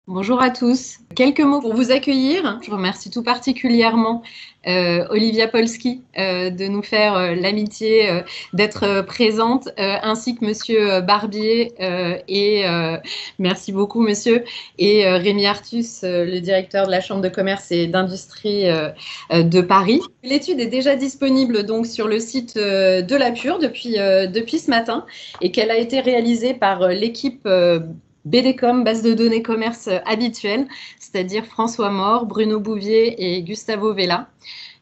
Bonjour à tous. Quelques mots pour vous accueillir. Je remercie tout particulièrement Olivia Polski de nous faire l'amitié d'être présente, ainsi que Monsieur Barbier et merci beaucoup Monsieur, et Rémi Artus, le directeur de la Chambre de commerce et d'industrie de Paris. L'étude est déjà disponible donc sur le site de la Pure depuis ce matin et qu'elle a été réalisée par l'équipe BDCom, base de données commerce habituelle, c'est-à-dire François Maure, Bruno Bouvier et Gustavo Vella,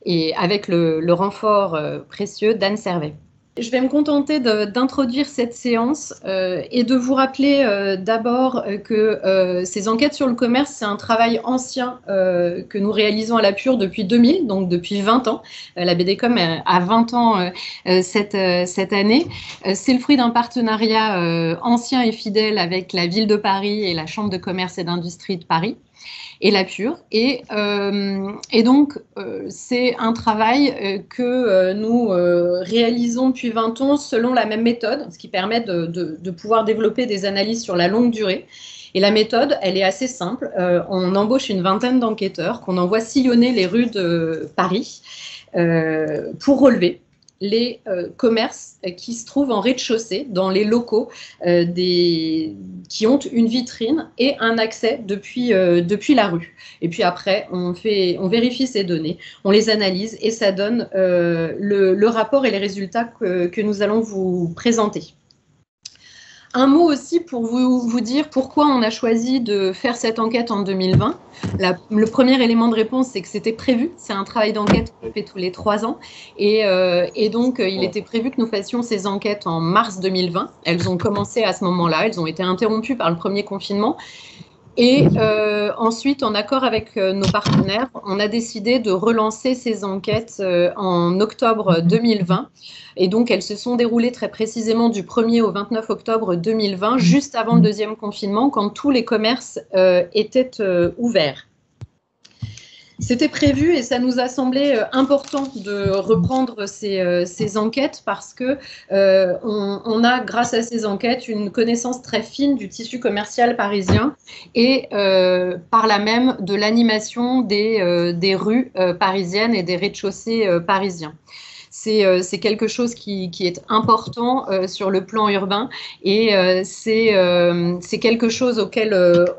et avec le renfort précieux d'Anne Servet. Je vais me contenter d'introduire cette séance et de vous rappeler d'abord que ces enquêtes sur le commerce, c'est un travail ancien que nous réalisons à la Pure depuis 2000, donc depuis 20 ans. La BDCom a 20 ans cette année. C'est le fruit d'un partenariat ancien et fidèle avec la Ville de Paris et la Chambre de commerce et d'industrie de Paris et la Pure. Et donc, c'est un travail que nous réalisons depuis 20 ans selon la même méthode, ce qui permet de pouvoir développer des analyses sur la longue durée. Et la méthode, elle est assez simple. On embauche une vingtaine d'enquêteurs qu'on envoie sillonner les rues de Paris pour relever les commerces qui se trouvent en rez-de-chaussée, dans les locaux qui ont une vitrine et un accès depuis la rue. Et puis après, on vérifie ces données, on les analyse et ça donne le rapport et les résultats que nous allons vous présenter. Un mot aussi pour vous dire pourquoi on a choisi de faire cette enquête en 2020. Le premier élément de réponse, c'est que c'était prévu. C'est un travail d'enquête qu'on fait tous les 3 ans. Et donc, il était prévu que nous fassions ces enquêtes en mars 2020. Elles ont commencé à ce moment-là. Elles ont été interrompues par le premier confinement. Et ensuite, en accord avec nos partenaires, on a décidé de relancer ces enquêtes en octobre 2020. Et donc, elles se sont déroulées très précisément du 1er au 29 octobre 2020, juste avant le deuxième confinement, quand tous les commerces étaient ouverts. C'était prévu et ça nous a semblé important de reprendre ces enquêtes parce que on a, grâce à ces enquêtes, une connaissance très fine du tissu commercial parisien et par là même de l'animation des rues parisiennes et des rez-de-chaussée parisiens. C'est quelque chose qui est important sur le plan urbain et c'est quelque chose auquel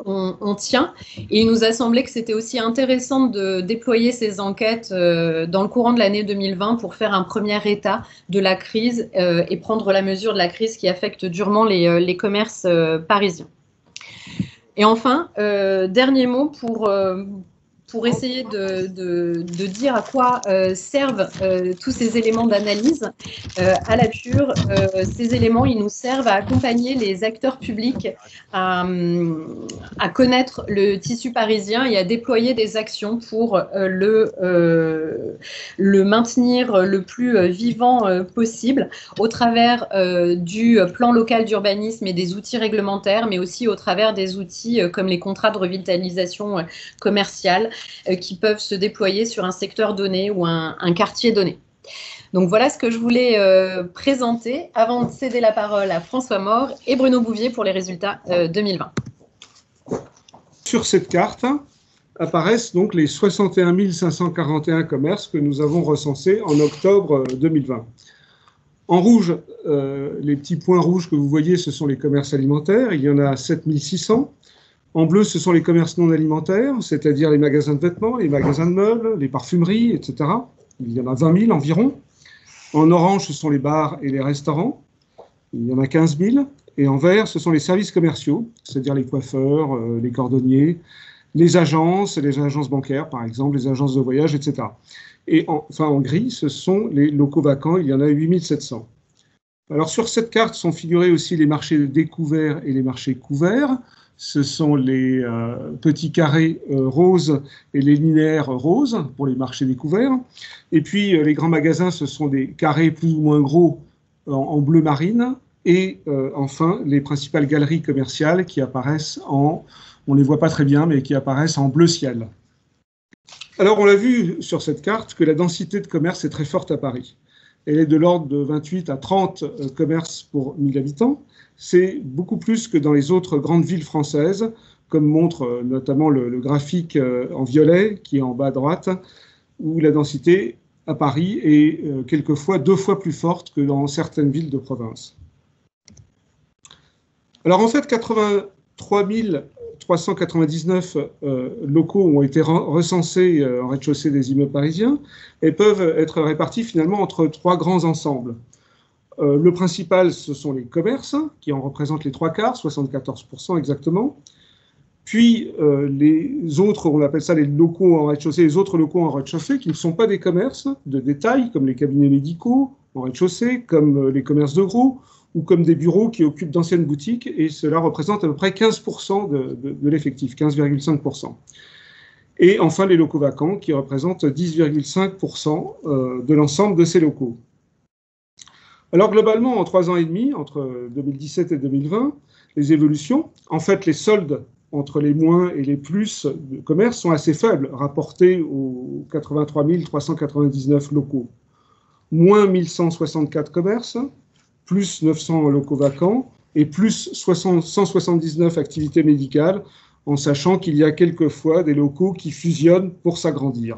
on tient. Et il nous a semblé que c'était aussi intéressant de déployer ces enquêtes dans le courant de l'année 2020 pour faire un premier état de la crise et prendre la mesure de la crise qui affecte durement les commerces parisiens. Et enfin, dernier mot pour essayer de dire à quoi servent tous ces éléments d'analyse à la Pure. Ces éléments, ils nous servent à accompagner les acteurs publics à connaître le tissu parisien et à déployer des actions pour le maintenir le plus vivant possible au travers du plan local d'urbanisme et des outils réglementaires, mais aussi au travers des outils comme les contrats de revitalisation commerciale qui peuvent se déployer sur un secteur donné ou un quartier donné. Donc voilà ce que je voulais présenter avant de céder la parole à François Maure et Bruno Bouvier pour les résultats 2020. Sur cette carte apparaissent donc les 61 541 commerces que nous avons recensés en octobre 2020. En rouge, les petits points rouges que vous voyez, ce sont les commerces alimentaires. Il y en a 7 600. En bleu, ce sont les commerces non alimentaires, c'est-à-dire les magasins de vêtements, les magasins de meubles, les parfumeries, etc. Il y en a 20 000 environ. En orange, ce sont les bars et les restaurants. Il y en a 15 000. Et en vert, ce sont les services commerciaux, c'est-à-dire les coiffeurs, les cordonniers, les agences bancaires, par exemple, les agences de voyage, etc. Et en gris, ce sont les locaux vacants. Il y en a 8 700. Alors, sur cette carte sont figurés aussi les marchés découverts et les marchés couverts. Ce sont les petits carrés roses et les linéaires roses pour les marchés découverts. Et puis, les grands magasins, ce sont des carrés plus ou moins gros en bleu marine. Et enfin, les principales galeries commerciales qui apparaissent on ne les voit pas très bien, mais qui apparaissent en bleu ciel. Alors, on l'a vu sur cette carte que la densité de commerce est très forte à Paris. Elle est de l'ordre de 28 à 30 commerces pour 1000 habitants. C'est beaucoup plus que dans les autres grandes villes françaises, comme montre notamment le graphique en violet, qui est en bas à droite, où la densité à Paris est quelquefois 2 fois plus forte que dans certaines villes de province. Alors en fait, 83 399 locaux ont été recensés en rez-de-chaussée des immeubles parisiens et peuvent être répartis finalement entre 3 grands ensembles. Le principal, ce sont les commerces, qui en représentent les 3/4, 74% exactement. Puis les autres, on appelle ça les locaux en rez-de-chaussée, les autres locaux en rez-de-chaussée qui ne sont pas des commerces de détail, comme les cabinets médicaux en rez-de-chaussée, comme les commerces de gros, ou comme des bureaux qui occupent d'anciennes boutiques, et cela représente à peu près 15% de l'effectif, 15,5%. Et enfin, les locaux vacants, qui représentent 10,5% de l'ensemble de ces locaux. Alors, globalement, en 3 ans et demi, entre 2017 et 2020, les évolutions, en fait, les soldes entre les moins et les plus de commerce sont assez faibles, rapportés aux 83 399 locaux. Moins 1164 commerces, plus 900 locaux vacants et plus 179 activités médicales, en sachant qu'il y a quelquefois des locaux qui fusionnent pour s'agrandir.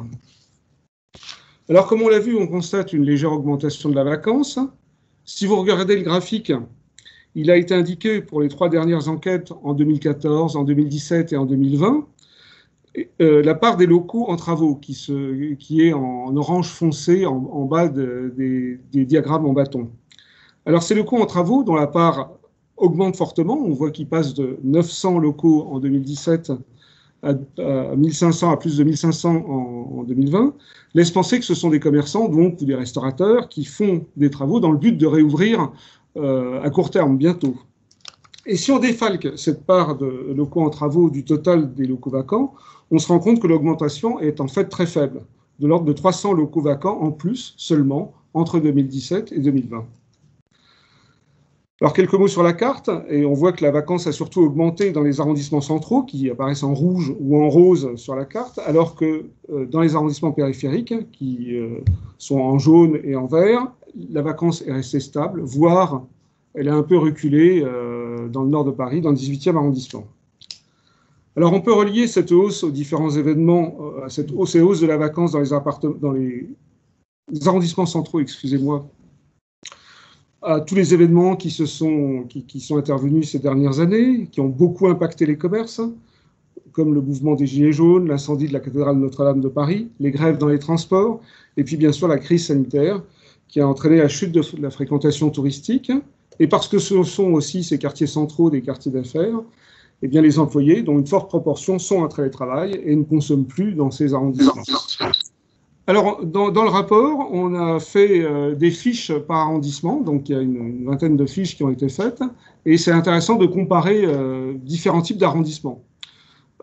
Alors, comme on l'a vu, on constate une légère augmentation de la vacance. Si vous regardez le graphique, il a été indiqué pour les 3 dernières enquêtes en 2014, en 2017 et en 2020, la part des locaux en travaux qui est en orange foncé en bas des diagrammes en bâton. Alors, ces locaux en travaux, dont la part augmente fortement, on voit qu'ils passent de 900 locaux en 2017 à 1500, à plus de 1500 en 2020, laisse penser que ce sont des commerçants, donc, ou des restaurateurs, qui font des travaux dans le but de réouvrir à court terme, bientôt. Et si on défalque cette part de locaux en travaux du total des locaux vacants, on se rend compte que l'augmentation est en fait très faible, de l'ordre de 300 locaux vacants en plus seulement entre 2017 et 2020. Alors, quelques mots sur la carte, et on voit que la vacance a surtout augmenté dans les arrondissements centraux, qui apparaissent en rouge ou en rose sur la carte, alors que dans les arrondissements périphériques, qui sont en jaune et en vert, la vacance est restée stable, voire elle a un peu reculé dans le nord de Paris, dans le 18e arrondissement. Alors, on peut relier cette hausse aux différents événements, à cette hausse et hausse de la vacance dans les arrondissements centraux, excusez-moi, à tous les événements qui sont intervenus ces dernières années, qui ont beaucoup impacté les commerces, comme le mouvement des Gilets jaunes, l'incendie de la cathédrale Notre-Dame de Paris, les grèves dans les transports, et puis bien sûr la crise sanitaire qui a entraîné la chute de la fréquentation touristique. Et parce que ce sont aussi ces quartiers centraux des quartiers d'affaires, eh bien les employés, dont une forte proportion sont en télétravail et ne consomment plus dans ces arrondissements. Alors, dans le rapport, on a fait des fiches par arrondissement, donc il y a une vingtaine de fiches qui ont été faites, et c'est intéressant de comparer différents types d'arrondissements.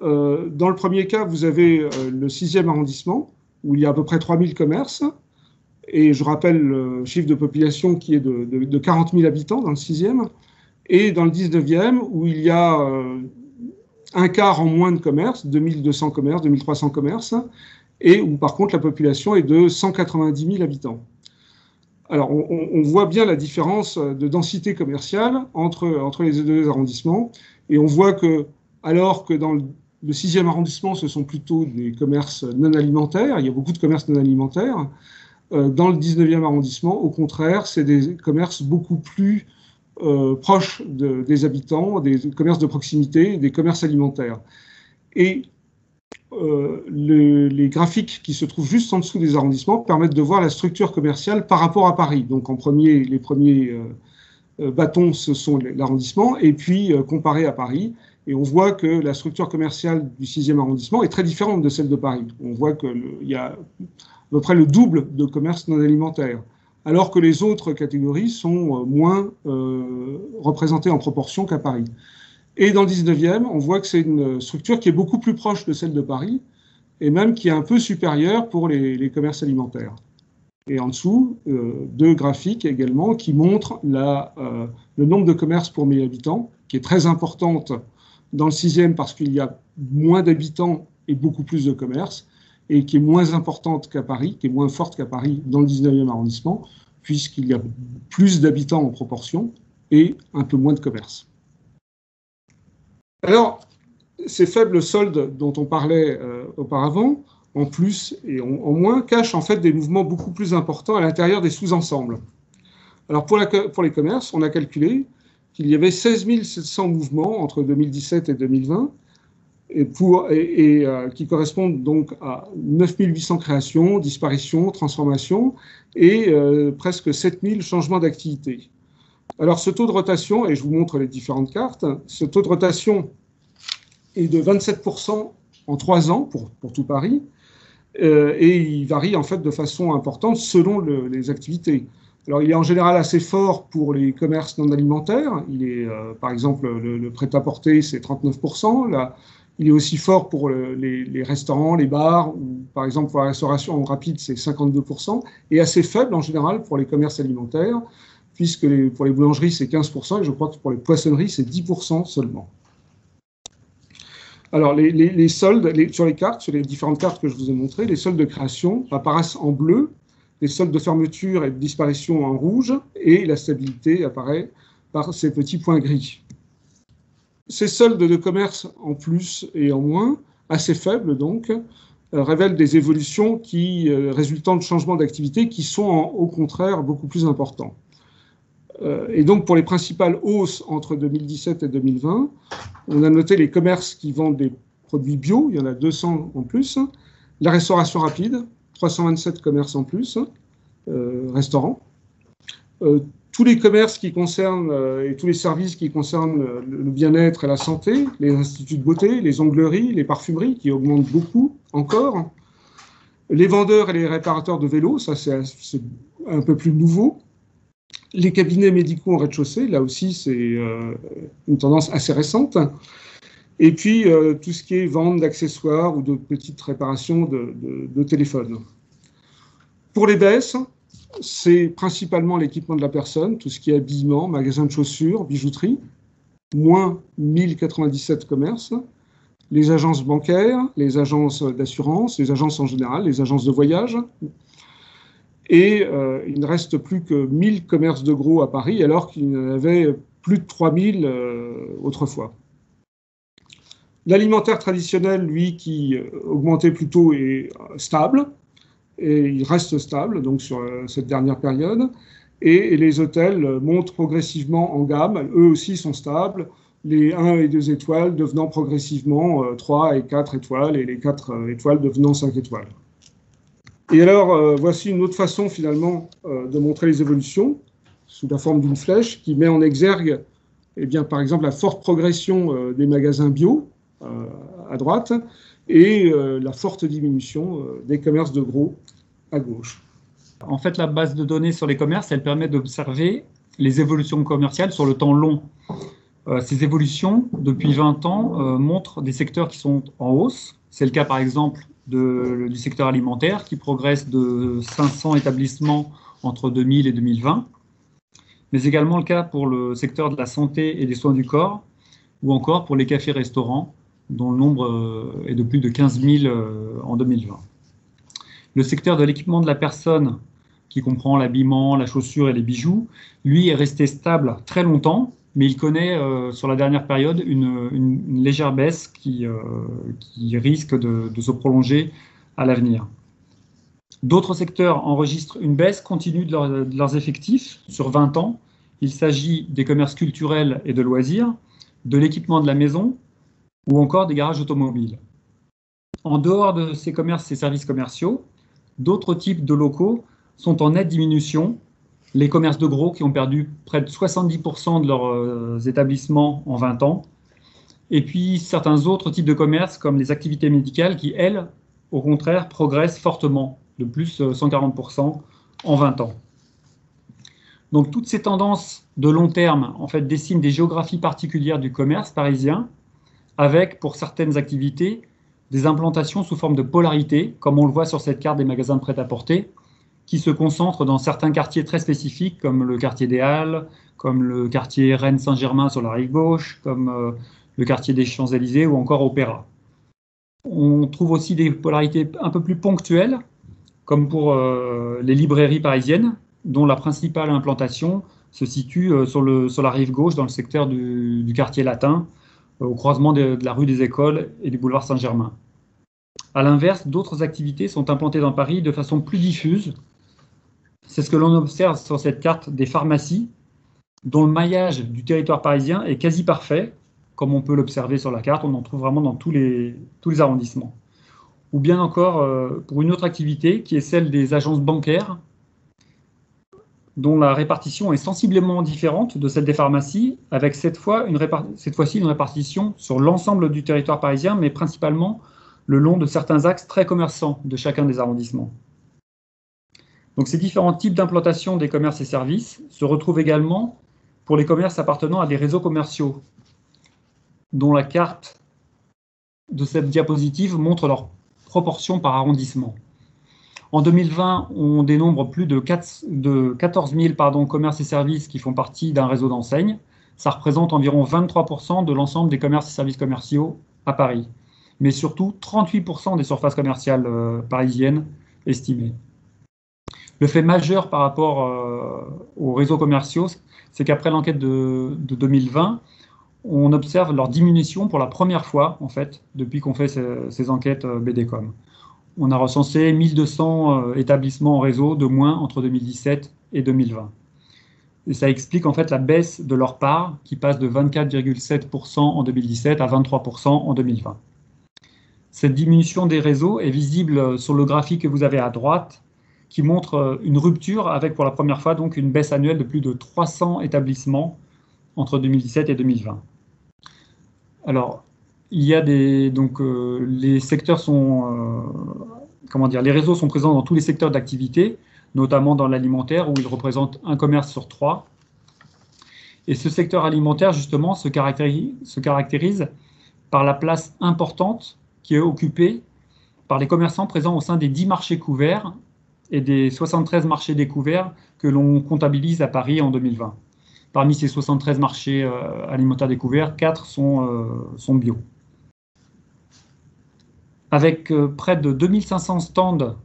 Dans le premier cas, vous avez le 6e arrondissement, où il y a à peu près 3000 commerces, et je rappelle le chiffre de population qui est de 40 000 habitants dans le 6e, et dans le 19e, où il y a un quart en moins de commerces, 2200 commerces, 2300 commerces, et où par contre la population est de 190 000 habitants. Alors on voit bien la différence de densité commerciale entre les 2 arrondissements, et on voit que, alors que dans le 6e arrondissement, ce sont plutôt des commerces non alimentaires, il y a beaucoup de commerces non alimentaires, dans le 19e arrondissement, au contraire, c'est des commerces beaucoup plus proches des habitants, des commerces de proximité, des commerces alimentaires. Et les graphiques qui se trouvent juste en dessous des arrondissements permettent de voir la structure commerciale par rapport à Paris. Donc les premiers bâtons, ce sont l'arrondissement, et puis comparé à Paris, et on voit que la structure commerciale du 6e arrondissement est très différente de celle de Paris. On voit qu'il y a à peu près le double de commerces non alimentaires, alors que les autres catégories sont moins représentées en proportion qu'à Paris. Et dans le 19e, on voit que c'est une structure qui est beaucoup plus proche de celle de Paris, et même qui est un peu supérieure pour les commerces alimentaires. Et en dessous, 2 graphiques également qui montrent le nombre de commerces pour 1000 habitants, qui est très importante dans le 6e parce qu'il y a moins d'habitants et beaucoup plus de commerces, et qui est moins importante qu'à Paris, qui est moins forte qu'à Paris dans le 19e arrondissement, puisqu'il y a plus d'habitants en proportion et un peu moins de commerces. Alors, ces faibles soldes dont on parlait auparavant, en plus et en moins, cachent en fait des mouvements beaucoup plus importants à l'intérieur des sous-ensembles. Alors pour les commerces, on a calculé qu'il y avait 16 700 mouvements entre 2017 et 2020, qui correspondent donc à 9 800 créations, disparitions, transformations et presque 7 000 changements d'activité. Alors ce taux de rotation, et je vous montre les différentes cartes, ce taux de rotation est de 27% en 3 ans pour tout Paris, et il varie en fait de façon importante selon les activités. Alors, il est en général assez fort pour les commerces non alimentaires. Il est, par exemple, le prêt-à-porter, c'est 39%. Là, il est aussi fort pour les restaurants, les bars, ou par exemple pour la restauration rapide, c'est 52%, et assez faible en général pour les commerces alimentaires, puisque pour les boulangeries, c'est 15%, et je crois que pour les poissonneries, c'est 10% seulement. Alors, les soldes, sur les cartes, sur les différentes cartes que je vous ai montrées, les soldes de création apparaissent en bleu, les soldes de fermeture et de disparition en rouge, et la stabilité apparaît par ces petits points gris. Ces soldes de commerce en plus et en moins, assez faibles donc, révèlent des évolutions résultant de changements d'activité qui sont au contraire beaucoup plus importants. Et donc pour les principales hausses entre 2017 et 2020, on a noté les commerces qui vendent des produits bio, il y en a 200 en plus, la restauration rapide, 327 commerces en plus, restaurants. Tous les commerces qui concernent et tous les services qui concernent le bien-être et la santé, les instituts de beauté, les ongleries, les parfumeries qui augmentent beaucoup encore. Les vendeurs et les réparateurs de vélos, ça c'est un peu plus nouveau. Les cabinets médicaux en rez-de-chaussée, là aussi c'est une tendance assez récente. Et puis, tout ce qui est vente d'accessoires ou de petites réparations de téléphones. Pour les baisses, c'est principalement l'équipement de la personne, tout ce qui est habillement, magasin de chaussures, bijouterie, moins 1097 commerces, les agences bancaires, les agences d'assurance, les agences en général, les agences de voyage. Et il ne reste plus que 1000 commerces de gros à Paris, alors qu'il y en avait plus de 3000 autrefois. L'alimentaire traditionnel, lui, qui augmentait plutôt, est stable, et il reste stable donc sur cette dernière période. Et les hôtels montent progressivement en gamme, eux aussi sont stables, les 1 et 2 étoiles devenant progressivement 3 et 4 étoiles, et les 4 étoiles devenant 5 étoiles. Et alors, voici une autre façon finalement de montrer les évolutions, sous la forme d'une flèche qui met en exergue, eh bien, par exemple, la forte progression des magasins bio, à droite, et la forte diminution des commerces de gros à gauche. En fait, la base de données sur les commerces, elle permet d'observer les évolutions commerciales sur le temps long. Ces évolutions, depuis 20 ans, montrent des secteurs qui sont en hausse. C'est le cas, par exemple, du secteur alimentaire, qui progresse de 500 établissements entre 2000 et 2020, mais également le cas pour le secteur de la santé et des soins du corps, ou encore pour les cafés-restaurants, dont le nombre est de plus de 15 000 en 2020. Le secteur de l'équipement de la personne, qui comprend l'habillement, la chaussure et les bijoux, lui est resté stable très longtemps, mais il connaît sur la dernière période une légère baisse qui risque de se prolonger à l'avenir. D'autres secteurs enregistrent une baisse continue de leurs effectifs sur 20 ans. Il s'agit des commerces culturels et de loisirs, de l'équipement de la maison, ou encore des garages automobiles. En dehors de ces commerces et services commerciaux, d'autres types de locaux sont en nette diminution. Les commerces de gros qui ont perdu près de 70% de leurs établissements en 20 ans. Et puis certains autres types de commerces comme les activités médicales qui, elles, au contraire, progressent fortement, de plus 140% en 20 ans. Donc toutes ces tendances de long terme en fait, dessinent des géographies particulières du commerce parisien, avec, pour certaines activités, des implantations sous forme de polarité, comme on le voit sur cette carte des magasins de prêt-à-porter, qui se concentrent dans certains quartiers très spécifiques, comme le quartier des Halles, comme le quartier Rennes-Saint-Germain sur la rive gauche, comme le quartier des Champs-Élysées ou encore Opéra. On trouve aussi des polarités un peu plus ponctuelles, comme pour les librairies parisiennes, dont la principale implantation se situe sur la rive gauche, dans le secteur du quartier latin, au croisement de la rue des Écoles et du boulevard Saint-Germain. À l'inverse, d'autres activités sont implantées dans Paris de façon plus diffuse. C'est ce que l'on observe sur cette carte des pharmacies, dont le maillage du territoire parisien est quasi parfait, comme on peut l'observer sur la carte, on en trouve vraiment dans tous les arrondissements. Ou bien encore, pour une autre activité, qui est celle des agences bancaires, dont la répartition est sensiblement différente de celle des pharmacies, avec cette fois-ci une répartition sur l'ensemble du territoire parisien, mais principalement le long de certains axes très commerçants de chacun des arrondissements. Donc ces différents types d'implantation des commerces et services se retrouvent également pour les commerces appartenant à des réseaux commerciaux, dont la carte de cette diapositive montre leur proportion par arrondissement. En 2020, on dénombre plus de 14 000 commerces et services qui font partie d'un réseau d'enseignes. Ça représente environ 23% de l'ensemble des commerces et services commerciaux à Paris, mais surtout 38% des surfaces commerciales parisiennes estimées. Le fait majeur par rapport aux réseaux commerciaux, c'est qu'après l'enquête de 2020, on observe leur diminution pour la première fois, en fait, depuis qu'on fait ces enquêtes BDCom. On a recensé 1200 établissements en réseau de moins entre 2017 et 2020. Et ça explique en fait la baisse de leur part, qui passe de 24,7% en 2017 à 23% en 2020. Cette diminution des réseaux est visible sur le graphique que vous avez à droite, qui montre une rupture avec pour la première fois donc une baisse annuelle de plus de 300 établissements entre 2017 et 2020. Alors, il y a les secteurs sont, les réseaux sont présents dans tous les secteurs d'activité, notamment dans l'alimentaire où ils représentent un commerce sur 3. Et ce secteur alimentaire, justement, se caractérise par la place importante qui est occupée par les commerçants présents au sein des 10 marchés couverts et des 73 marchés découverts que l'on comptabilise à Paris en 2020. Parmi ces 73 marchés alimentaires découverts, 4 sont bio. Avec près de 2500 stands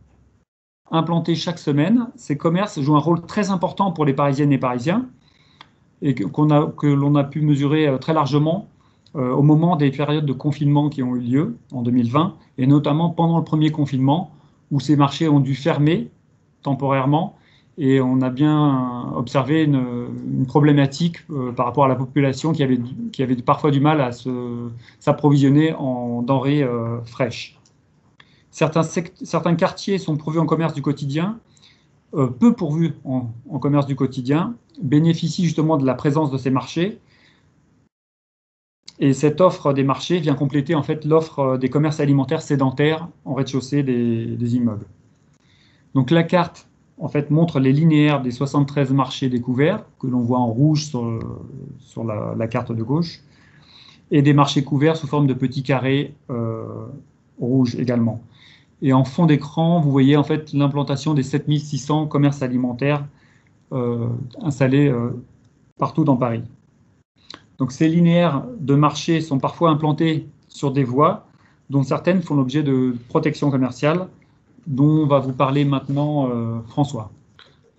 implantés chaque semaine, ces commerces jouent un rôle très important pour les Parisiennes et Parisiens et que l'on a pu mesurer très largement au moment des périodes de confinement qui ont eu lieu en 2020 et notamment pendant le premier confinement où ces marchés ont dû fermer temporairement et on a bien observé une problématique par rapport à la population qui avait parfois du mal à s'approvisionner en denrées fraîches. Certains quartiers sont pourvus en commerce du quotidien, peu pourvus en commerce du quotidien, bénéficient justement de la présence de ces marchés. Et cette offre des marchés vient compléter en fait l'offre des commerces alimentaires sédentaires en rez-de-chaussée des immeubles. Donc la carte en fait montre les linéaires des 73 marchés découverts que l'on voit en rouge sur la carte de gauche et des marchés couverts sous forme de petits carrés rouges également. Et en fond d'écran, vous voyez en fait l'implantation des 7600 commerces alimentaires installés partout dans Paris. Donc ces linéaires de marché sont parfois implantés sur des voies dont certaines font l'objet de protection commerciale, dont va vous parler maintenant François.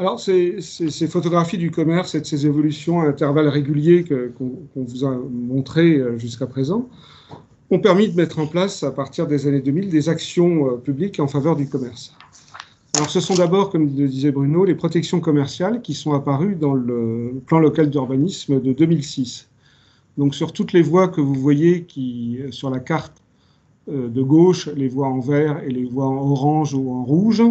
Alors ces photographies du commerce et de ces évolutions à intervalles réguliers qu'on vous a montrées jusqu'à présent ont permis de mettre en place, à partir des années 2000, des actions publiques en faveur du commerce. Alors, ce sont d'abord, comme le disait Bruno, les protections commerciales qui sont apparues dans le plan local d'urbanisme de 2006. Donc, sur toutes les voies que vous voyez sur la carte de gauche, les voies en vert et les voies en orange ou en rouge,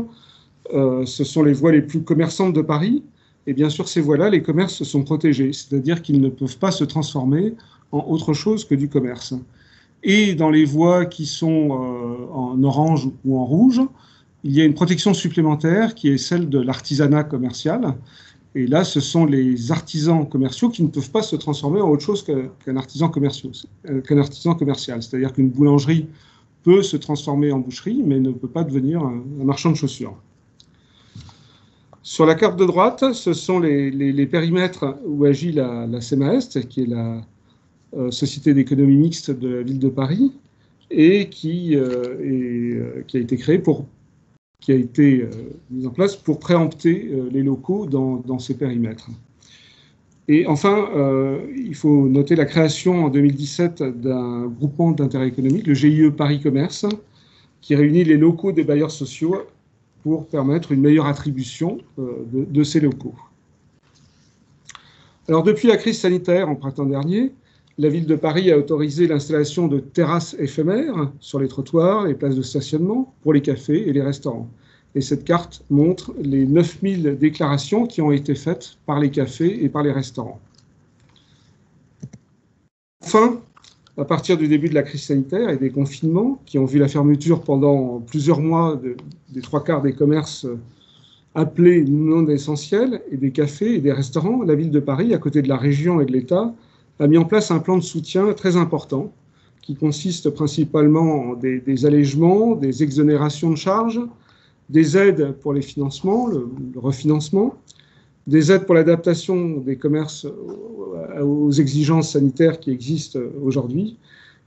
ce sont les voies les plus commerçantes de Paris. Et bien sûr, ces voies-là, les commerces sont protégés, c'est-à-dire qu'ils ne peuvent pas se transformer en autre chose que du commerce. Et dans les voies qui sont en orange ou en rouge, il y a une protection supplémentaire qui est celle de l'artisanat commercial. Et là, ce sont les artisans commerciaux qui ne peuvent pas se transformer en autre chose qu'un artisan commercial. C'est-à-dire qu'une boulangerie peut se transformer en boucherie, mais ne peut pas devenir un marchand de chaussures. Sur la carte de droite, ce sont les périmètres où agit la CMA-Est, qui est la Société d'économie mixte de la ville de Paris, et qui a été mise en place pour préempter les locaux dans ces périmètres. Et enfin, il faut noter la création en 2017 d'un groupement d'intérêt économique, le GIE Paris Commerce, qui réunit les locaux des bailleurs sociaux pour permettre une meilleure attribution de ces locaux. Alors, depuis la crise sanitaire en printemps dernier, la ville de Paris a autorisé l'installation de terrasses éphémères sur les trottoirs, les places de stationnement pour les cafés et les restaurants. Et cette carte montre les 9000 déclarations qui ont été faites par les cafés et par les restaurants. Enfin, à partir du début de la crise sanitaire et des confinements qui ont vu la fermeture pendant plusieurs mois des 3/4 des commerces appelés non essentiels et des cafés et des restaurants, la ville de Paris, à côté de la région et de l'État, a mis en place un plan de soutien très important qui consiste principalement en des allègements, des exonérations de charges, des aides pour les financements, le refinancement, des aides pour l'adaptation des commerces aux exigences sanitaires qui existent aujourd'hui,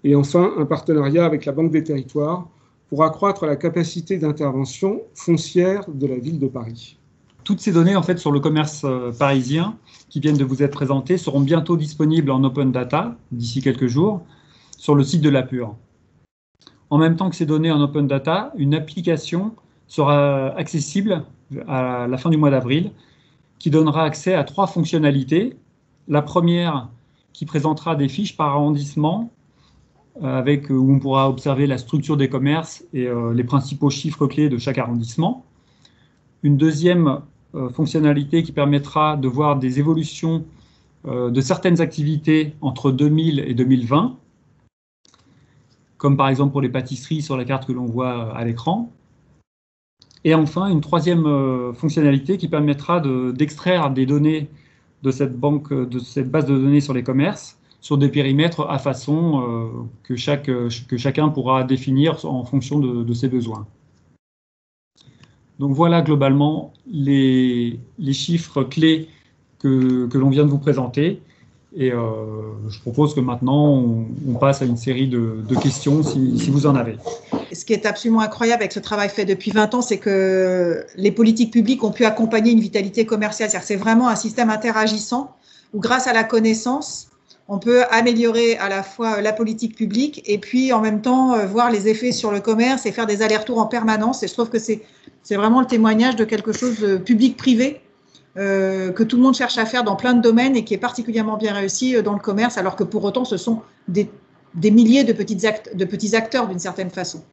et enfin un partenariat avec la Banque des Territoires pour accroître la capacité d'intervention foncière de la ville de Paris. Toutes ces données en fait, sur le commerce parisien qui viennent de vous être présentées seront bientôt disponibles en open data, d'ici quelques jours, sur le site de l'APUR. En même temps que ces données en open data, une application sera accessible à la fin du mois d'avril, qui donnera accès à 3 fonctionnalités. La première, qui présentera des fiches par arrondissement, où on pourra observer la structure des commerces et les principaux chiffres clés de chaque arrondissement. Une deuxième fonctionnalité qui permettra de voir des évolutions de certaines activités entre 2000 et 2020, comme par exemple pour les pâtisseries sur la carte que l'on voit à l'écran. Et enfin, une troisième fonctionnalité qui permettra d'extraire des données de cette base de données sur les commerces sur des périmètres à façon que chacun pourra définir en fonction de ses besoins. Donc voilà globalement les chiffres clés que l'on vient de vous présenter. Et je propose que maintenant, on passe à une série de questions si vous en avez. Ce qui est absolument incroyable avec ce travail fait depuis 20 ans, c'est que les politiques publiques ont pu accompagner une vitalité commerciale. C'est-à-dire que c'est vraiment un système interagissant où, grâce à la connaissance, on peut améliorer à la fois la politique publique et puis en même temps voir les effets sur le commerce et faire des allers-retours en permanence. Et je trouve que c'est vraiment le témoignage de quelque chose de public-privé que tout le monde cherche à faire dans plein de domaines et qui est particulièrement bien réussi dans le commerce, alors que pour autant, ce sont des milliers de petits acteurs d'une certaine façon.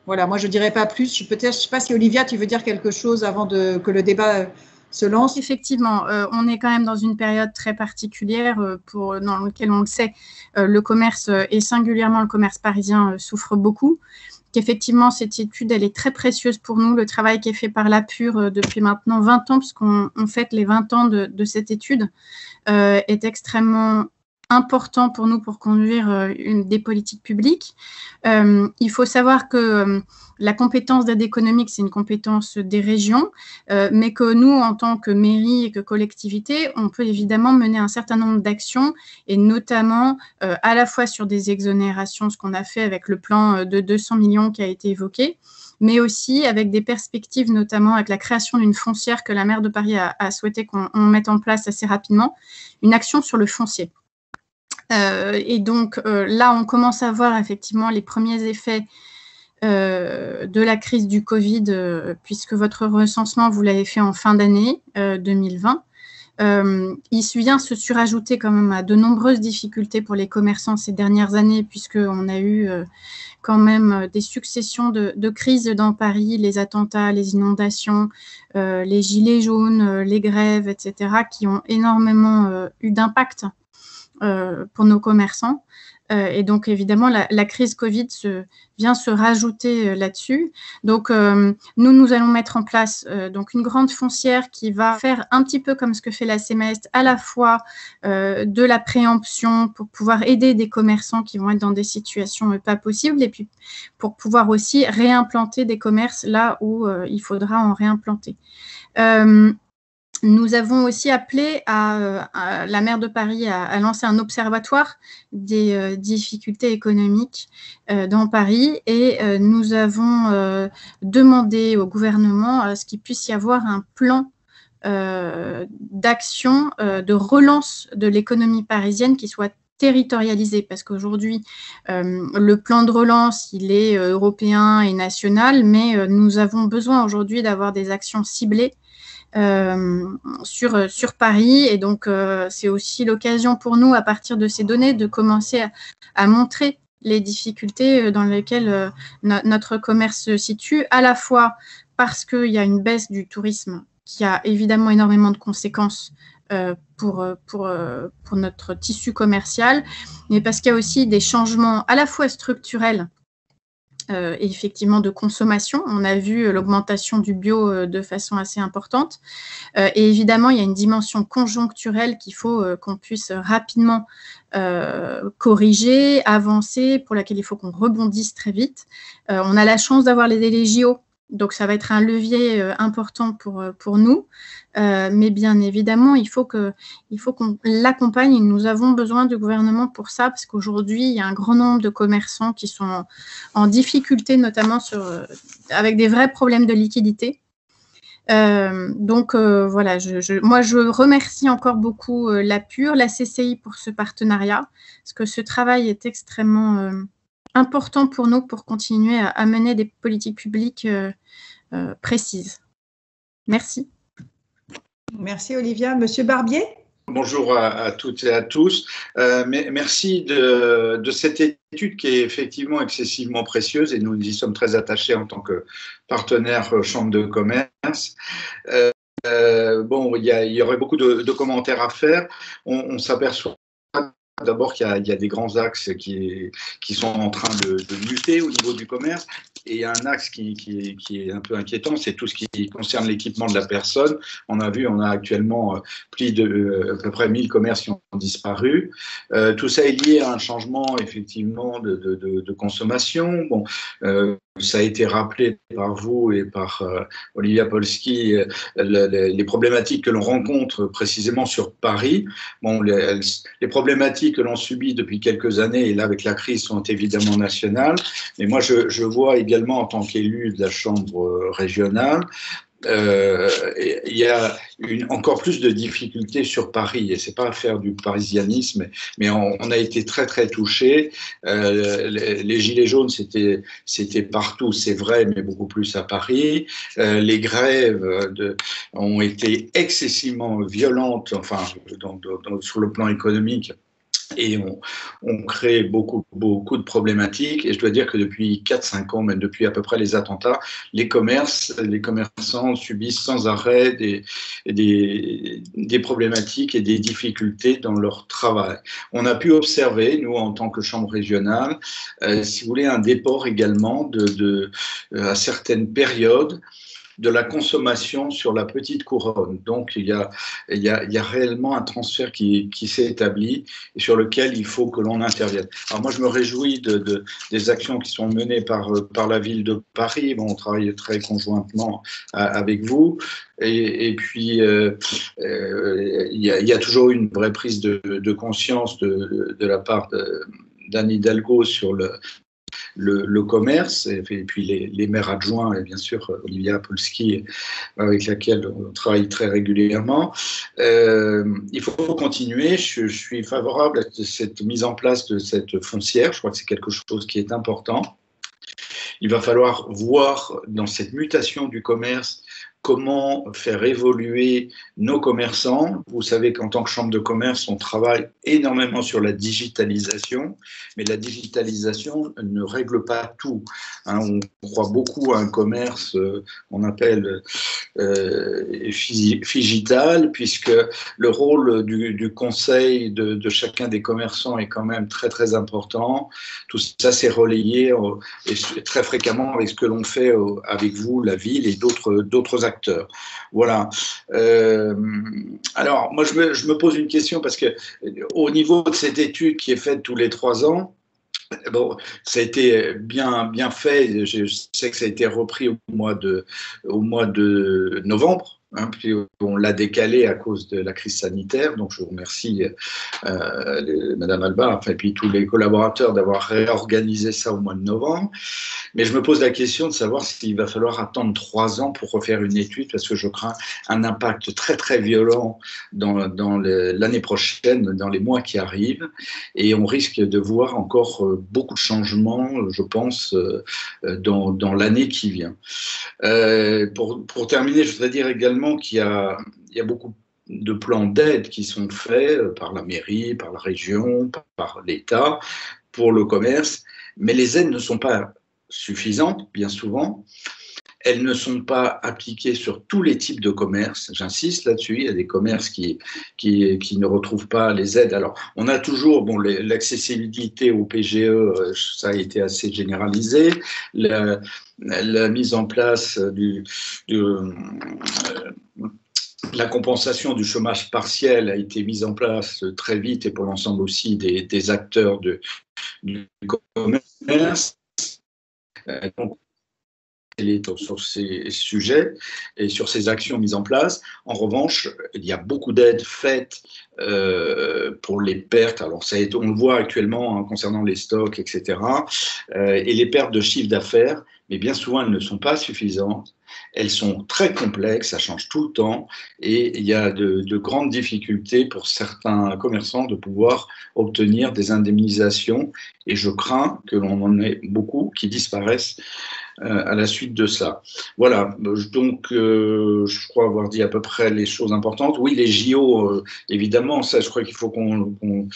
Voilà, moi je ne dirais pas plus. Je ne sais pas si Olivia, tu veux dire quelque chose avant que le débat se lance. Effectivement, on est quand même dans une période très particulière dans laquelle, on le sait, le commerce et singulièrement le commerce parisien souffre beaucoup. Qu'effectivement, cette étude, elle est très précieuse pour nous. Le travail qui est fait par l'APUR depuis maintenant 20 ans, puisqu'on fête les 20 ans de cette étude, est extrêmement important pour nous pour conduire des politiques publiques. Il faut savoir que la compétence d'aide économique, c'est une compétence des régions, mais que nous, en tant que mairie et que collectivité, on peut évidemment mener un certain nombre d'actions, et notamment à la fois sur des exonérations, ce qu'on a fait avec le plan de 200 millions qui a été évoqué, mais aussi avec des perspectives, notamment avec la création d'une foncière que la maire de Paris a souhaité qu'on mette en place assez rapidement, une action sur le foncier. Et donc là, on commence à voir effectivement les premiers effets de la crise du Covid, puisque votre recensement, vous l'avez fait en fin d'année 2020. Il vient se surajouter quand même à de nombreuses difficultés pour les commerçants ces dernières années, puisqu'on a eu quand même des successions de crises dans Paris, les attentats, les inondations, les gilets jaunes, les grèves, etc., qui ont énormément eu d'impact pour nos commerçants. Et donc, évidemment, la crise Covid vient se rajouter là-dessus. Donc, nous allons mettre en place donc une grande foncière qui va faire un petit peu comme ce que fait la CMAEST, à la fois de la préemption pour pouvoir aider des commerçants qui vont être dans des situations pas possibles, et puis pour pouvoir aussi réimplanter des commerces là où il faudra en réimplanter. Nous avons aussi appelé à la maire de Paris à lancer un observatoire des difficultés économiques dans Paris, et nous avons demandé au gouvernement à ce qu'il puisse y avoir un plan d'actions de relance de l'économie parisienne qui soient territorialisées, parce qu'aujourd'hui, le plan de relance, il est européen et national, mais nous avons besoin aujourd'hui d'avoir des actions ciblées sur Paris. Et donc, c'est aussi l'occasion pour nous, à partir de ces données, de commencer à montrer les difficultés dans lesquelles notre commerce se situe, à la fois parce qu'il y a une baisse du tourisme qui a évidemment énormément de conséquences pour notre tissu commercial, mais parce qu'il y a aussi des changements à la fois structurels et effectivement de consommation. On a vu l'augmentation du bio de façon assez importante. Et évidemment, il y a une dimension conjoncturelle qu'il faut qu'on puisse rapidement corriger, avancer, pour laquelle il faut qu'on rebondisse très vite. On a la chance d'avoir les délais JO, donc ça va être un levier important pour nous. Mais bien évidemment, il faut qu'on l'accompagne. Nous avons besoin du gouvernement pour ça, parce qu'aujourd'hui, il y a un grand nombre de commerçants qui sont en difficulté, notamment avec des vrais problèmes de liquidité. Donc voilà, moi je remercie encore beaucoup la PUR, la CCI pour ce partenariat, parce que ce travail est extrêmement important pour nous pour continuer à mener des politiques publiques précises. Merci. Merci Olivia. Monsieur Barbier? Bonjour à toutes et à tous. Merci de cette étude qui est effectivement excessivement précieuse et nous y sommes très attachés en tant que partenaire Chambre de commerce. Bon, il y aurait beaucoup de commentaires à faire. On s'aperçoit d'abord qu'il y a des grands axes qui sont en train de muter au niveau du commerce. Et il y a un axe qui est un peu inquiétant, c'est tout ce qui concerne l'équipement de la personne. On a actuellement plus de à peu près 1000 commerces qui ont disparu. Tout ça est lié à un changement effectivement de consommation. Bon, ça a été rappelé par vous et par Olivia Polski, les problématiques que l'on rencontre précisément sur Paris. Bon, les problématiques que l'on subit depuis quelques années, et là avec la crise, sont évidemment nationales. Mais moi, je vois également en tant qu'élu de la Chambre régionale, il y a encore plus de difficultés sur Paris, et c'est pas à faire du parisianisme, mais on a été très très touchés. Les gilets jaunes, c'était partout, c'est vrai, mais beaucoup plus à Paris. Les grèves ont été excessivement violentes, enfin sur le plan économique. Et on crée beaucoup de problématiques. Et je dois dire que depuis 4-5 ans, même depuis à peu près les attentats, les commerçants subissent sans arrêt des problématiques et des difficultés dans leur travail. On a pu observer, nous, en tant que Chambre régionale, si vous voulez, un déport également à certaines périodes de la consommation sur la petite couronne. Donc, il y a réellement un transfert qui s'est établi et sur lequel il faut que l'on intervienne. Alors moi, je me réjouis des actions qui sont menées par la ville de Paris. Bon, on travaille très conjointement avec vous. Et puis, il y a toujours une vraie prise de conscience de la part d'Anne Hidalgo sur le commerce, et puis les maires adjoints, et bien sûr Olivia Polski, avec laquelle on travaille très régulièrement. Il faut continuer. Je suis favorable à cette mise en place de cette foncière. Je crois que c'est quelque chose qui est important. Il va falloir voir dans cette mutation du commerce comment faire évoluer nos commerçants. Vous savez qu'en tant que chambre de commerce, on travaille énormément sur la digitalisation, mais la digitalisation ne règle pas tout. On croit beaucoup à un commerce, on appelle figital, puisque le rôle du conseil de chacun des commerçants est quand même très très important. Tout ça, c'est relayé très fréquemment avec ce que l'on fait avec vous, la ville et d'autres acteurs. Voilà. Alors, moi, je me pose une question parce que au niveau de cette étude qui est faite tous les 3 ans, bon, ça a été bien fait. Je sais que ça a été repris au mois de novembre. Puis on l'a décalé à cause de la crise sanitaire, donc je vous remercie Madame Alba, et puis tous les collaborateurs d'avoir réorganisé ça au mois de novembre. Mais je me pose la question de savoir s'il va falloir attendre 3 ans pour refaire une étude, parce que je crains un impact très très violent dans l'année prochaine, dans les mois qui arrivent, et on risque de voir encore beaucoup de changements, je pense, dans l'année qui vient. Pour terminer, je voudrais dire également qu'il y a beaucoup de plans d'aide qui sont faits par la mairie, par la région, par l'État pour le commerce, mais les aides ne sont pas suffisantes, bien souvent. Elles ne sont pas appliquées sur tous les types de commerces. J'insiste là-dessus, il y a des commerces qui ne retrouvent pas les aides. Alors, on a toujours l'accessibilité au PGE, ça a été assez généralisé. La mise en place la compensation du chômage partiel a été mise en place très vite et pour l'ensemble aussi des acteurs du commerce. Donc, sur ces sujets et sur ces actions mises en place. En revanche, il y a beaucoup d'aides faites pour les pertes. Alors, on le voit actuellement concernant les stocks, etc. Et les pertes de chiffre d'affaires, mais bien souvent, elles ne sont pas suffisantes. Elles sont très complexes, ça change tout le temps et il y a de grandes difficultés pour certains commerçants de pouvoir obtenir des indemnisations et je crains que l'on en ait beaucoup qui disparaissent à la suite de ça. Voilà, donc je crois avoir dit à peu près les choses importantes. Oui, les JO, évidemment, ça je crois qu'il faut qu'on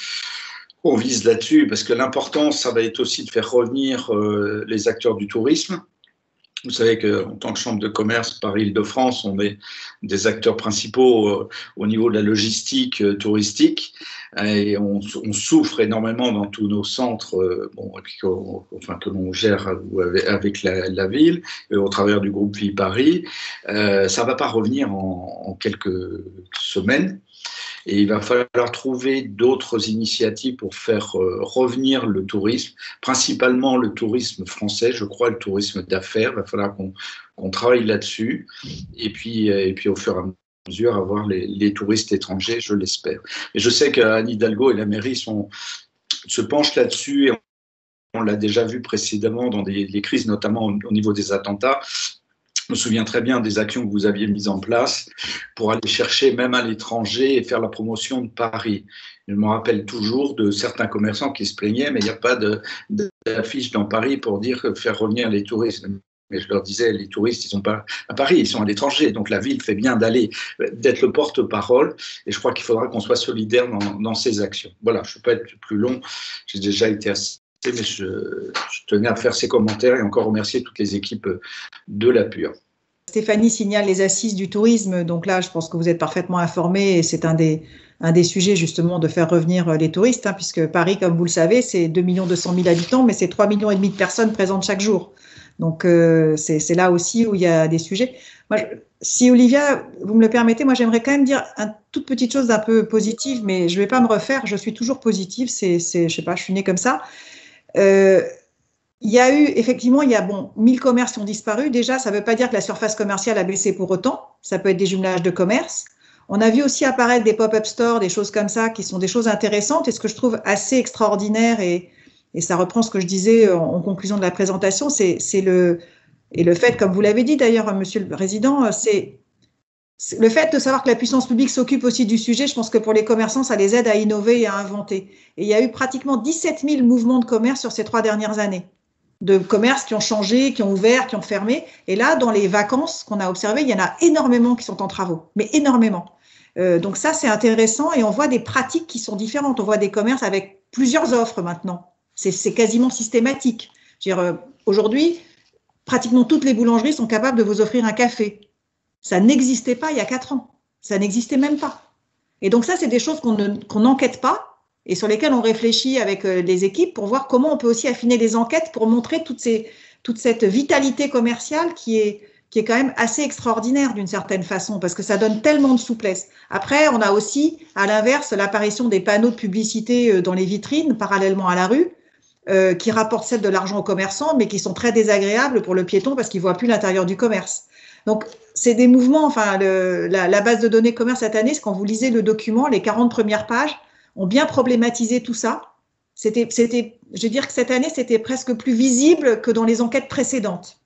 vise là-dessus parce que l'important, ça va être aussi de faire revenir les acteurs du tourisme. Vous savez qu'en tant que chambre de commerce Paris-Île-de-France, on est des acteurs principaux au niveau de la logistique touristique et on souffre énormément dans tous nos centres et puis que l'on gère avec la ville et au travers du groupe Vie Paris. Ça ne va pas revenir en quelques semaines. Et il va falloir trouver d'autres initiatives pour faire revenir le tourisme, principalement le tourisme français, je crois, le tourisme d'affaires. Il va falloir qu'on travaille là-dessus et puis au fur et à mesure avoir les touristes étrangers, je l'espère. Et je sais qu'Anne Hidalgo et la mairie se penchent là-dessus et on l'a déjà vu précédemment dans les crises, notamment au niveau des attentats. Je me souviens très bien des actions que vous aviez mises en place pour aller chercher même à l'étranger et faire la promotion de Paris. Je me rappelle toujours de certains commerçants qui se plaignaient, mais il n'y a pas d'affiche dans Paris pour dire faire revenir les touristes. Mais je leur disais, les touristes, ils sont pas à Paris, ils sont à l'étranger. Donc la ville fait bien d'être le porte-parole. Et je crois qu'il faudra qu'on soit solidaire dans ces actions. Voilà, je ne peux pas être plus long. J'ai déjà été assez. Mais je tenais à faire ces commentaires et encore remercier toutes les équipes de la PUR. Stéphanie signale les assises du tourisme, donc là je pense que vous êtes parfaitement informés et c'est un des sujets justement de faire revenir les touristes, puisque Paris, comme vous le savez, c'est 2 200 000 habitants, mais c'est 3,5 millions de personnes présentes chaque jour. Donc c'est là aussi où il y a des sujets. Moi, si Olivia, vous me le permettez, moi j'aimerais quand même dire une toute petite chose un peu positive, mais je ne vais pas me refaire, je suis toujours positive, je sais pas, je suis née comme ça. Il y a eu, effectivement, 1000 commerces qui ont disparu. Déjà, ça ne veut pas dire que la surface commerciale a baissé pour autant. Ça peut être des jumelages de commerces. On a vu aussi apparaître des pop-up stores, des choses comme ça, qui sont des choses intéressantes. Et ce que je trouve assez extraordinaire, et ça reprend ce que je disais en conclusion de la présentation, c'est le fait, comme vous l'avez dit d'ailleurs, Monsieur le Président, c'est le fait de savoir que la puissance publique s'occupe aussi du sujet. Je pense que pour les commerçants, ça les aide à innover et à inventer. Et il y a eu pratiquement 17 000 mouvements de commerce sur ces 3 dernières années, de commerces qui ont changé, qui ont ouvert, qui ont fermé. Et là, dans les vacances qu'on a observées, il y en a énormément qui sont en travaux, mais énormément. Donc ça, c'est intéressant et on voit des pratiques qui sont différentes. On voit des commerces avec plusieurs offres maintenant. C'est quasiment systématique. Aujourd'hui, pratiquement toutes les boulangeries sont capables de vous offrir un café. Ça n'existait pas il y a 4 ans. Ça n'existait même pas. Et donc ça, c'est des choses qu'on n'enquête pas et sur lesquelles on réfléchit avec les équipes pour voir comment on peut aussi affiner les enquêtes pour montrer toute cette vitalité commerciale qui est quand même assez extraordinaire d'une certaine façon parce que ça donne tellement de souplesse. Après, on a aussi, à l'inverse, l'apparition des panneaux de publicité dans les vitrines parallèlement à la rue qui rapportent de l'argent aux commerçants mais qui sont très désagréables pour le piéton parce qu'il ne voit plus l'intérieur du commerce. Donc, c'est des mouvements, enfin, la base de données commerce cette année, quand vous lisez le document, les 40 premières pages ont bien problématisé tout ça. Je veux dire que cette année, c'était presque plus visible que dans les enquêtes précédentes.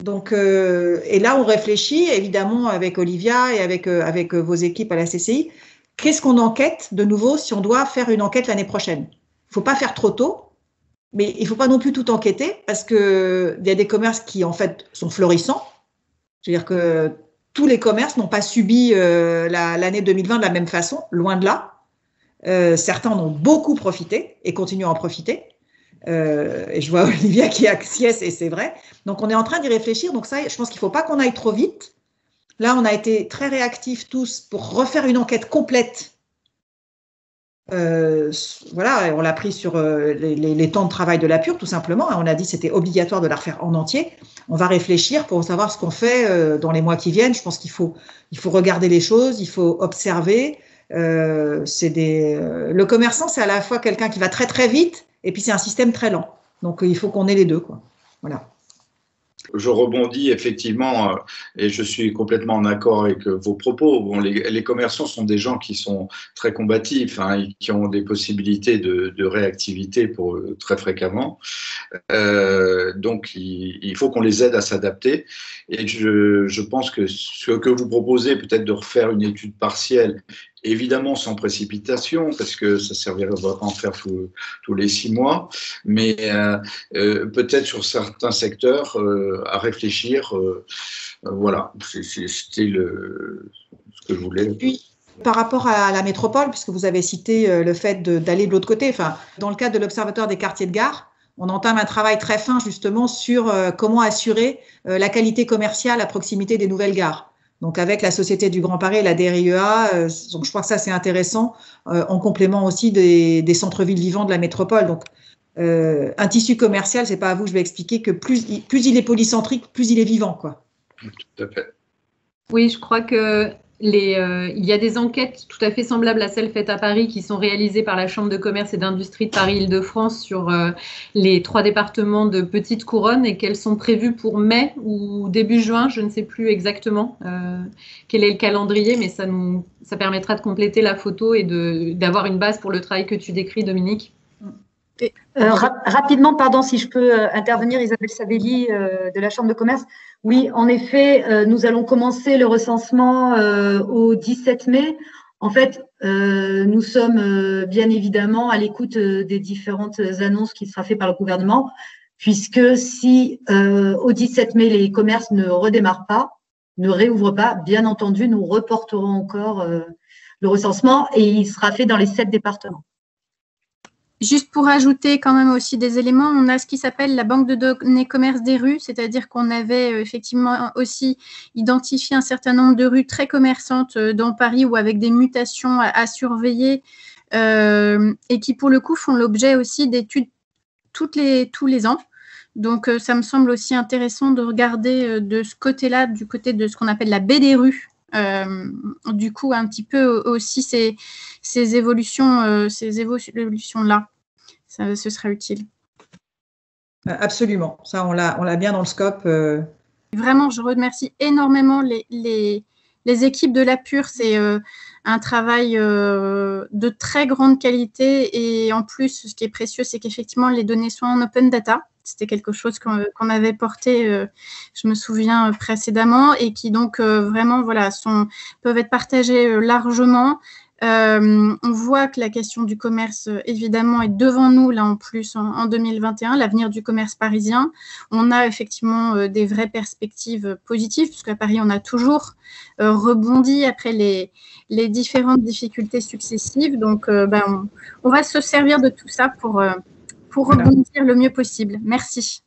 Donc, et là, on réfléchit, évidemment, avec Olivia et avec vos équipes à la CCI, qu'est-ce qu'on enquête de nouveau si on doit faire une enquête l'année prochaine? Il ne faut pas faire trop tôt, mais il ne faut pas non plus tout enquêter parce qu'il y a des commerces qui, en fait, sont florissants. Je veux dire que tous les commerces n'ont pas subi l'année 2020 de la même façon, loin de là. Certains en ont beaucoup profité et continuent à en profiter. Et je vois Olivia qui acquiesce et c'est vrai. Donc, on est en train d'y réfléchir. Donc, ça, je pense qu'il ne faut pas qu'on aille trop vite. Là, on a été très réactifs tous pour refaire une enquête complète. Voilà, on l'a pris sur les temps de travail de la PUR, tout simplement. On a dit que c'était obligatoire de la refaire en entier. On va réfléchir pour savoir ce qu'on fait dans les mois qui viennent. Je pense qu'il faut regarder les choses, il faut observer. Le commerçant, c'est à la fois quelqu'un qui va très très vite et puis c'est un système très lent. Donc il faut qu'on ait les deux, quoi. Voilà. Je rebondis effectivement et je suis complètement en accord avec vos propos. Bon, les commerçants sont des gens qui sont très combatifs, hein, et qui ont des possibilités de réactivité très fréquemment. Donc, il faut qu'on les aide à s'adapter. Et je pense que ce que vous proposez, peut-être de refaire une étude partielle, évidemment sans précipitation, parce que ça servirait à en faire tous les 6 mois, mais peut-être sur certains secteurs à réfléchir. Voilà, c'était ce que je voulais. Puis, par rapport à la métropole, puisque vous avez cité le fait d'aller de l'autre côté, enfin, dans le cadre de l'Observatoire des quartiers de gare, on entame un travail très fin justement sur comment assurer la qualité commerciale à proximité des nouvelles gares. Donc, avec la Société du Grand Paris et la DRIEA, donc je crois que ça, c'est intéressant, en complément aussi des centres-villes vivants de la métropole. Donc, un tissu commercial, c'est pas à vous que je vais expliquer que plus il est polycentrique, plus il est vivant, quoi. Tout à fait. Oui, je crois que il y a des enquêtes tout à fait semblables à celles faites à Paris qui sont réalisées par la Chambre de commerce et d'industrie de Paris-Île-de-France sur les 3 départements de Petite Couronne et qu'elles sont prévues pour mai ou début juin, je ne sais plus exactement quel est le calendrier, mais ça permettra de compléter la photo et d'avoir une base pour le travail que tu décris, Dominique. Rapidement, pardon, si je peux intervenir, Isabelle Savelli de la Chambre de commerce. Oui, en effet, nous allons commencer le recensement au 17 mai. En fait, nous sommes bien évidemment à l'écoute des différentes annonces qui sera faites par le gouvernement, puisque si au 17 mai, les commerces ne redémarrent pas, ne réouvrent pas, bien entendu, nous reporterons encore le recensement et il sera fait dans les 7 départements. Juste pour ajouter quand même aussi des éléments, on a ce qui s'appelle la banque de données commerce des rues, c'est-à-dire qu'on avait effectivement aussi identifié un certain nombre de rues très commerçantes dans Paris ou avec des mutations à surveiller et qui pour le coup font l'objet aussi d'études tous les ans. Donc ça me semble aussi intéressant de regarder de ce côté-là, du côté de ce qu'on appelle la baie des rues. Du coup, un petit peu aussi ces évolutions-là, ce sera utile. Absolument, ça on l'a bien dans le scope. Vraiment, je remercie énormément les équipes de la PUR, c'est un travail de très grande qualité et en plus, ce qui est précieux, c'est qu'effectivement, les données sont en open data. C'était quelque chose qu'on avait porté, je me souviens, précédemment et qui donc vraiment voilà, peuvent être partagées largement. On voit que la question du commerce, évidemment, est devant nous, là en plus, en 2021, l'avenir du commerce parisien. On a effectivement des vraies perspectives positives, puisqu'à Paris, on a toujours rebondi après les différentes difficultés successives. Donc, on va se servir de tout ça pour rebondir le mieux possible. Merci.